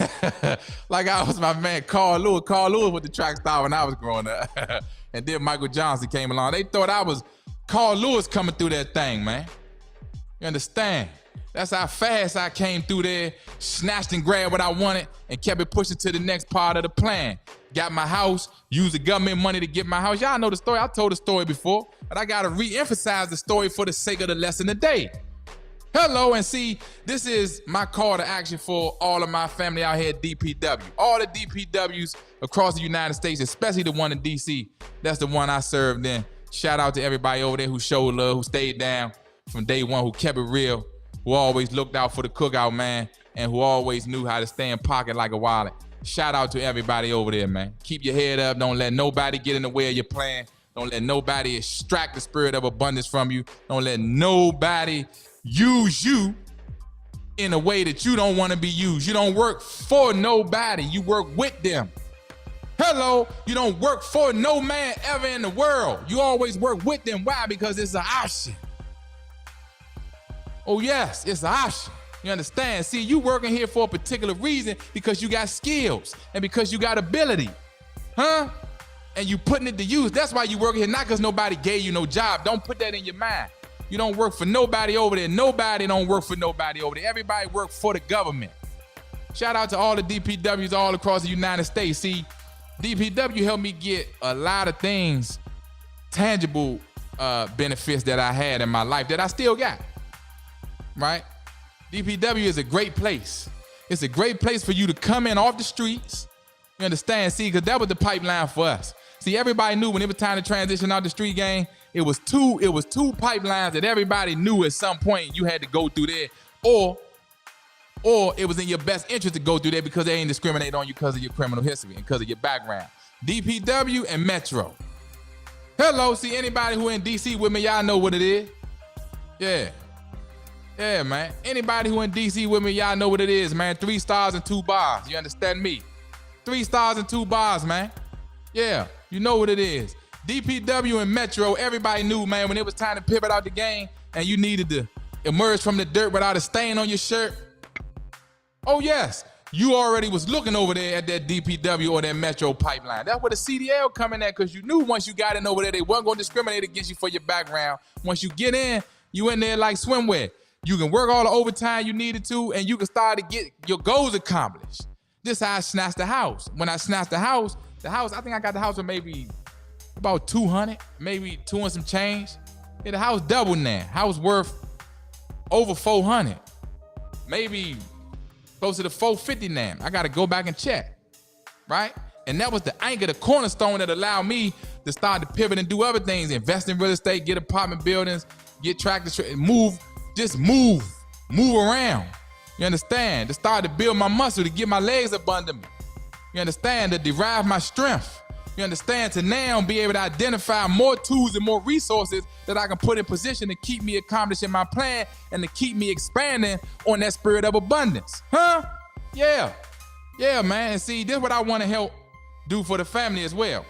like I was my man Carl Lewis. Carl Lewis with the track star when I was growing up. And then Michael Johnson came along. They thought I was Carl Lewis coming through that thing, man. You understand? That's how fast I came through there, snatched and grabbed what I wanted, and kept it pushing to the next part of the plan. Got my house, used the government money to get my house. Y'all know the story. I told the story before, but I gotta re-emphasize the story for the sake of the lesson today. Hello, and see, this is my call to action for all of my family out here at DPW. All the DPWs across the United States, especially the one in DC. That's the one I served in. Shout out to everybody over there who showed love, who stayed down from day one, who kept it real, who always looked out for the cookout, man, and who always knew how to stay in pocket like a wallet. Shout out to everybody over there, man. Keep your head up. Don't let nobody get in the way of your plan. Don't let nobody extract the spirit of abundance from you. Don't let nobody use you in a way that you don't want to be used. You don't work for nobody. You work with them. Hello, you don't work for no man ever in the world. You always work with them. Why? Because it's an option. Oh yes, it's an option. You understand? See, you working here for a particular reason because you got skills and because you got ability. Huh? And you putting it to use. That's why you working here, not because nobody gave you no job. Don't put that in your mind. You don't work for nobody over there. Nobody don't work for nobody over there. Everybody work for the government. Shout out to all the DPWs all across the United States. See, DPW helped me get a lot of things, tangible benefits that I had in my life that I still got, right? DPW is a great place. It's a great place for you to come in off the streets. You understand? See, because that was the pipeline for us. See, everybody knew when it was time to transition out the street game, it was two pipelines that everybody knew at some point you had to go through there, or it was in your best interest to go through there because they ain't discriminate on you because of your criminal history and because of your background. DPW and Metro. Hello, see anybody who in DC with me, y'all know what it is. Yeah, man. Anybody who in DC with me, y'all know what it is, man. 3 stars and 2 bars. You understand me? 3 stars and 2 bars, man. Yeah, you know what it is. DPW and Metro, everybody knew, man, when it was time to pivot out the game and you needed to emerge from the dirt without a stain on your shirt. Oh, yes, you already was looking over there at that DPW or that Metro pipeline. That's where the CDL come in at, because you knew once you got in over there, they weren't going to discriminate against you for your background. Once you get in, you in there like swimwear. You can work all the overtime you needed to, and you can start to get your goals accomplished. This how I snatched the house. When I snatched the house, I think I got the house for maybe about 200, maybe 2 and some change. Yeah, the house doubled now. House worth over 400, maybe close to the 450 now. I got to go back and check, right? And that was the anchor, the cornerstone that allowed me to start to pivot and do other things, invest in real estate, get apartment buildings, get tractors, move around. You understand? To start to build my muscle, to get my legs up under me. You understand? To derive my strength. You understand? To now be able to identify more tools and more resources that I can put in position to keep me accomplishing my plan and to keep me expanding on that spirit of abundance. Huh? Yeah, man. And see, this is what I want to help do for the family as well.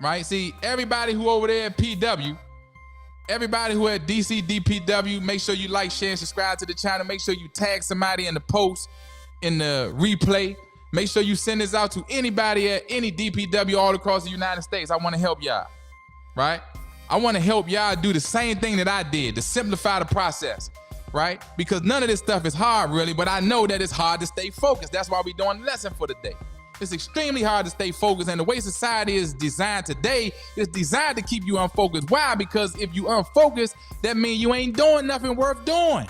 Right? See, everybody who over there at PW, everybody who at DC DPW, make sure you like, share, and subscribe to the channel. Make sure you tag somebody in the post, in the replay. Make sure you send this out to anybody at any DPW all across the United States. I want to help y'all, right? I want to help y'all do the same thing that I did, to simplify the process, right? Because none of this stuff is hard, really, but I know that it's hard to stay focused. That's why we're doing the lesson for the day. It's extremely hard to stay focused, and the way society is designed today is designed to keep you unfocused. Why? Because if you unfocused, that means you ain't doing nothing worth doing.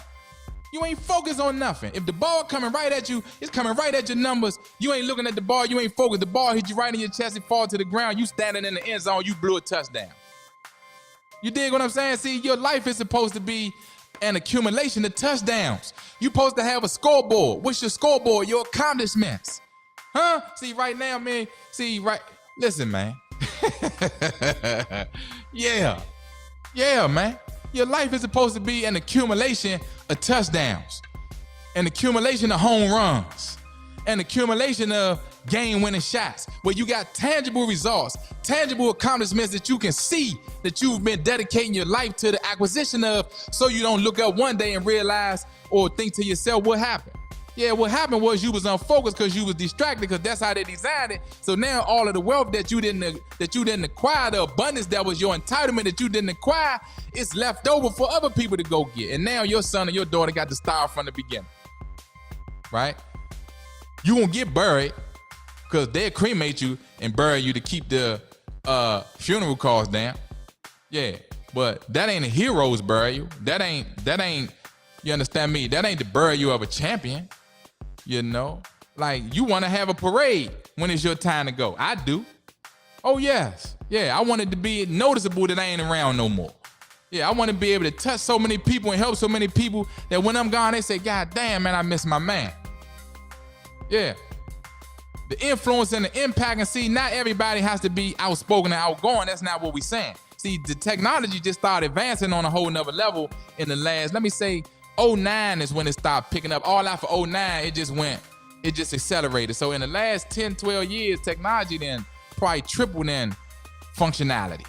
You ain't focused on nothing. If the ball coming right at you, it's coming right at your numbers. You ain't looking at the ball, you ain't focused. The ball hit you right in your chest and fall to the ground. You standing in the end zone, you blew a touchdown. You dig what I'm saying? See, your life is supposed to be an accumulation of touchdowns. You're supposed to have a scoreboard. What's your scoreboard? Your accomplishments. Huh? See, right now, man, listen, man. Yeah. Yeah, man. Your life is supposed to be an accumulation of touchdowns, an accumulation of home runs, an accumulation of game-winning shots where you got tangible results, tangible accomplishments that you can see that you've been dedicating your life to the acquisition of, so you don't look up one day and realize or think to yourself, what happened? Yeah, what happened was you was unfocused because you was distracted, because that's how they designed it. So now all of the wealth that you didn't acquire, the abundance that was your entitlement that you didn't acquire, it's left over for other people to go get. And now your son or your daughter got to start from the beginning, right? You won't get buried because they'll cremate you and bury you to keep the funeral costs down. Yeah, but that ain't a hero's burial. That ain't, you understand me? That ain't the burial of a champion. You know, like, you want to have a parade when it's your time to go. I do. Oh, yes. Yeah, I want it to be noticeable that I ain't around no more. Yeah, I want to be able to touch so many people and help so many people that when I'm gone, they say, God damn, man, I miss my man. Yeah. The influence and the impact, and see, not everybody has to be outspoken and outgoing. That's not what we're saying. See, the technology just started advancing on a whole nother level in the last, let me say, 09 is when it started picking up. All out for 09, it just accelerated. So in the last 10, 12 years, technology then probably tripled in functionality.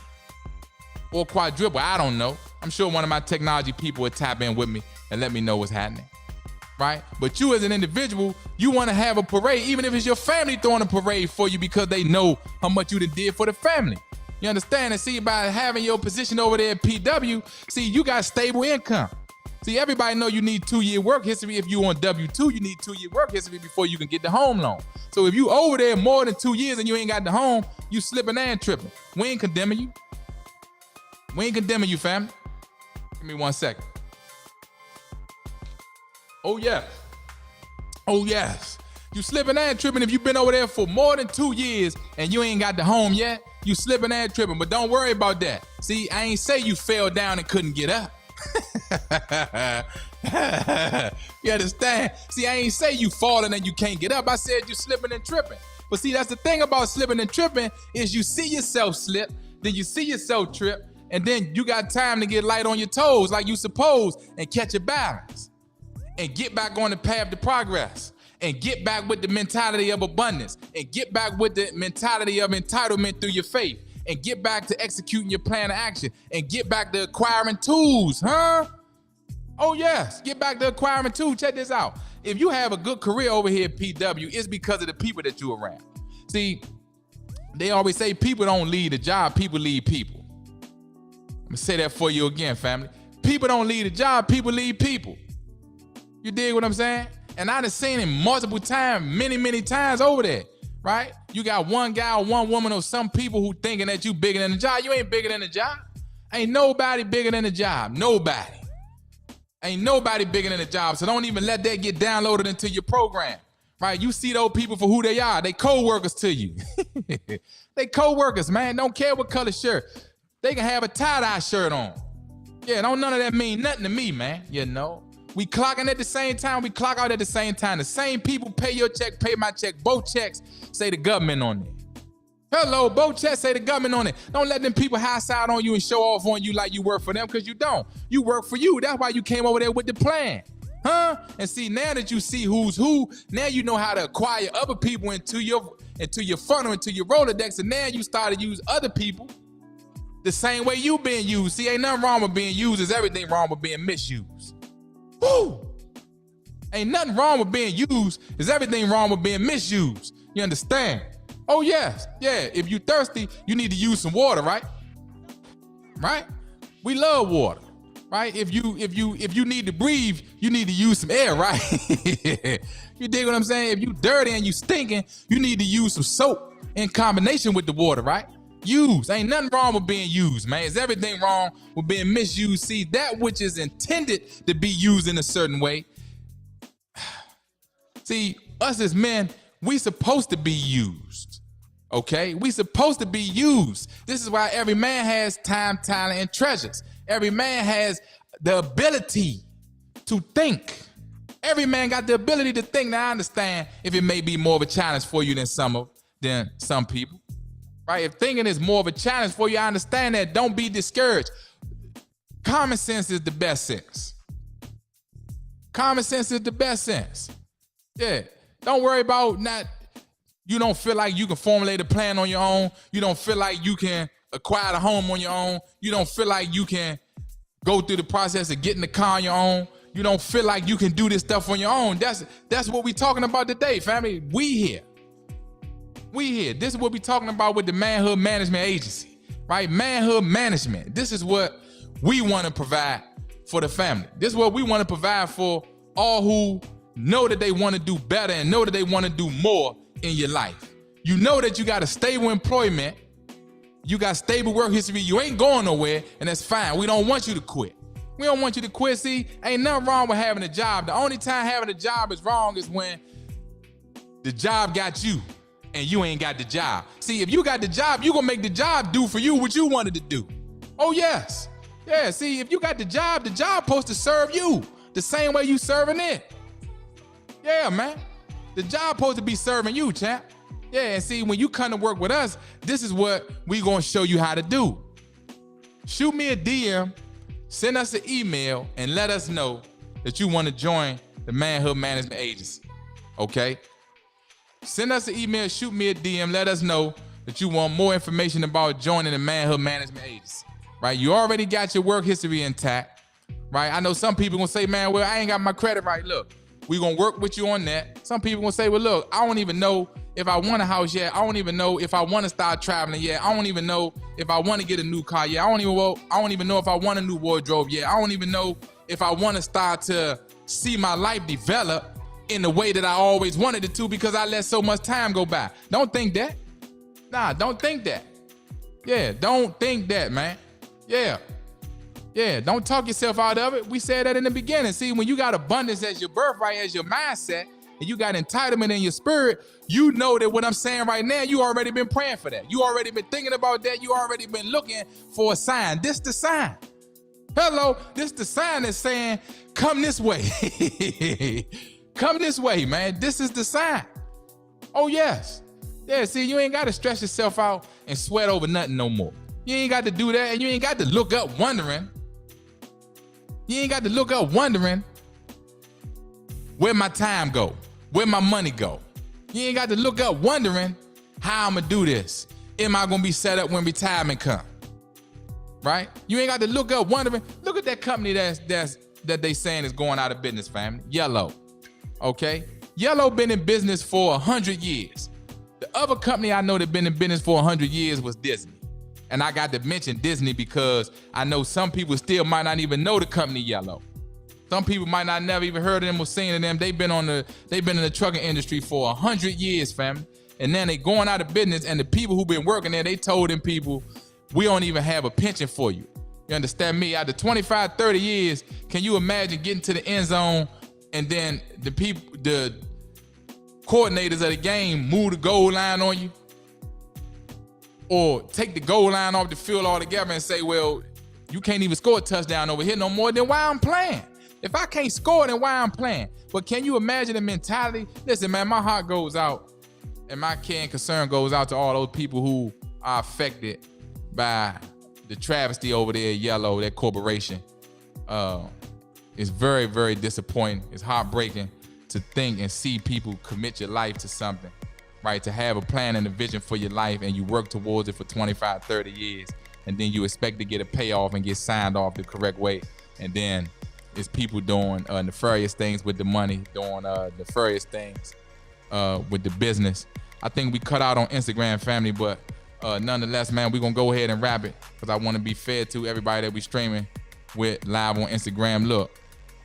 Or quadruple, I don't know. I'm sure one of my technology people would tap in with me and let me know what's happening, right? But you as an individual, you want to have a parade, even if it's your family throwing a parade for you because they know how much you did for the family. You understand? And see, by having your position over there at PW, see, you got stable income. See, everybody know you need 2-year work history. If you on W-2, you need 2-year work history before you can get the home loan. So if you over there more than 2 years and you ain't got the home, you slipping and tripping. We ain't condemning you. We ain't condemning you, family. Give me 1 second. Oh, yeah. Oh, yes. You slipping and tripping if you've been over there for more than 2 years and you ain't got the home yet. You slipping and tripping, but don't worry about that. See, I ain't say you fell down and couldn't get up. You understand? See, I ain't say you falling and you can't get up. I said you slipping and tripping. But see, that's the thing about slipping and tripping is you see yourself slip, then you see yourself trip, and then you got time to get light on your toes like you supposed and catch your balance and get back on the path to progress and get back with the mentality of abundance and get back with the mentality of entitlement through your faith. And get back to executing your plan of action and get back to acquiring tools, huh? Oh, yes, get back to acquiring tools. Check this out. If you have a good career over here at PW, it's because of the people that you're around. See, they always say people don't lead a job, people lead people. I'm gonna say that for you again, family. People don't lead a job, people lead people. You dig what I'm saying? And I done seen it multiple times, many times over there. Right? You got one guy or one woman or some people who thinking that you bigger than the job. You ain't bigger than the job. Ain't nobody bigger than the job. Nobody. Ain't nobody bigger than the job. So don't even let that get downloaded into your program. Right? You see those people for who they are. They co-workers to you. They co-workers, man. Don't care what color shirt. They can have a tie-dye shirt on. Yeah, don't none of that mean nothing to me, man. You know? We clocking at the same time, we clock out at the same time. The same people pay your check, pay my check. Both checks say the government on it. Hello, both checks say the government on it. Don't let them people high side on you and show off on you like you work for them, because you don't. You work for you. That's why you came over there with the plan. Huh? And see, now that you see who's who, now you know how to acquire other people into your funnel, into your Rolodex, and now you start to use other people the same way you being used. See, ain't nothing wrong with being used. There's everything wrong with being misused. Woo! Ain't nothing wrong with being used. There's everything wrong with being misused. You understand? Oh yes, yeah. If you thirsty, you need to use some water, right? Right? We love water, right? If you need to breathe, you need to use some air, right? You dig what I'm saying? If you dirty and you stinking, you need to use some soap in combination with the water, right? Use. Ain't nothing wrong with being used, man. Is everything wrong with being misused? See, that which is intended to be used in a certain way. See, us as men, we supposed to be used. Okay? We supposed to be used. This is why every man has time, talent, and treasures. Every man has the ability to think. Every man got the ability to think. Now, I understand if it may be more of a challenge for you than some people. right? If thinking is more of a challenge for you, I understand that. Don't be discouraged. Common sense is the best sense. Common sense is the best sense. Yeah. Don't worry about you don't feel like you can formulate a plan on your own. You don't feel like you can acquire a home on your own. You don't feel like you can go through the process of getting the car on your own. You don't feel like you can do this stuff on your own. That's what we're talking about today, family. We here. This is what we're talking about with the Manhood Management Agency, right? Manhood Management. This is what we want to provide for the family. This is what we want to provide for all who know that they want to do better and know that they want to do more in your life. You know that you got a stable employment. You got stable work history. You ain't going nowhere, and that's fine. We don't want you to quit. We don't want you to quit. See, ain't nothing wrong with having a job. The only time having a job is wrong is when the job got you and you ain't got the job. See, if you got the job, you gonna make the job do for you what you wanted to do. Oh, yes. Yeah, see, if you got the job supposed to serve you the same way you serving it. Yeah, man. The job supposed to be serving you, champ. Yeah, and see, when you come to work with us, this is what we gonna show you how to do. Shoot me a DM, send us an email, and let us know that you want to join the Manhood Management Agency, okay? Send us an email, shoot me a DM, let us know that you want more information about joining the Manhood Management Agency, right? You already got your work history intact, right? I know some people gonna say, man, well, I ain't got my credit right. Look, we gonna work with you on that. Some people gonna say, well, look, I don't even know if I want a house yet. I don't even know if I want to start traveling yet. I don't even know if I want to get a new car yet. I don't even know if I want a new wardrobe yet. I don't even know if I want to start to see my life develop in the way that I always wanted it to because I let so much time go by. Don't think that. Nah, don't think that. Yeah, don't think that, man. Yeah, don't talk yourself out of it. We said that in the beginning. See, when you got abundance as your birthright, as your mindset, and you got entitlement in your spirit, you know that what I'm saying right now, you already been praying for that. You already been thinking about that. You already been looking for a sign. This the sign. Hello, this the sign that's saying, come this way. Come this way, man. This is the sign. Oh, yes. Yeah, see, you ain't got to stress yourself out and sweat over nothing no more. You ain't got to do that, and you ain't got to look up wondering. You ain't got to look up wondering where my time go, where my money go. You ain't got to look up wondering how I'm gonna do this. Am I gonna be set up when retirement come? Right? You ain't got to look up wondering. Look at that company that they saying is going out of business, family. Yellow. Okay? Yellow been in business for 100 years. The other company I know that been in business for 100 years was Disney. And I got to mention Disney because I know some people still might not even know the company Yellow. Some people might not never even heard of them or seen of them. They've been in the trucking industry for 100 years, family. And then they going out of business, and the people who been working there, they told them people, we don't even have a pension for you. You understand me? After 25, 30 years, can you imagine getting to the end zone and then the coordinators of the game move the goal line on you? Or take the goal line off the field altogether and say, well, you can't even score a touchdown over here no more, then why I'm playing? If I can't score, then why I'm playing? But can you imagine the mentality? Listen, man, my heart goes out and my care and concern goes out to all those people who are affected by the travesty over there at Yellow, that corporation. It's very, very disappointing. It's heartbreaking to think and see people commit your life to something, right? To have a plan and a vision for your life and you work towards it for 25, 30 years, and then you expect to get a payoff and get signed off the correct way. And then it's people doing nefarious things with the money, doing nefarious things with the business. I think we cut out on Instagram, family, but nonetheless, man, we're going to go ahead and wrap it because I want to be fair to everybody that we streaming with live on Instagram. Look,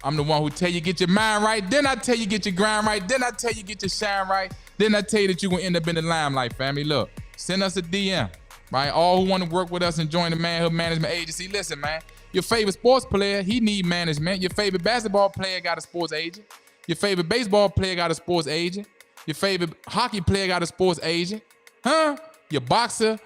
I'm the one who tell you get your mind right, then I tell you get your grind right, then I tell you get your shine right, then I tell you that you're going to end up in the limelight, family. Look, send us a DM, right? All who want to work with us and join the Manhood Management Agency, listen, man, your favorite sports player, he need management. Your favorite basketball player got a sports agent. Your favorite baseball player got a sports agent. Your favorite hockey player got a sports agent. Huh? Your boxer,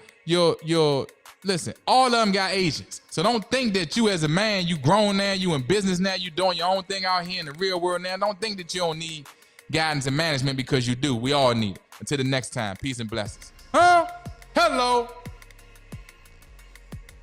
listen, all of them got agents. So don't think that you as a man, you grown now, you in business now, you doing your own thing out here in the real world now. Don't think that you don't need guidance and management because you do. We all need it. Until the next time, peace and blessings. Huh? Hello. Hello.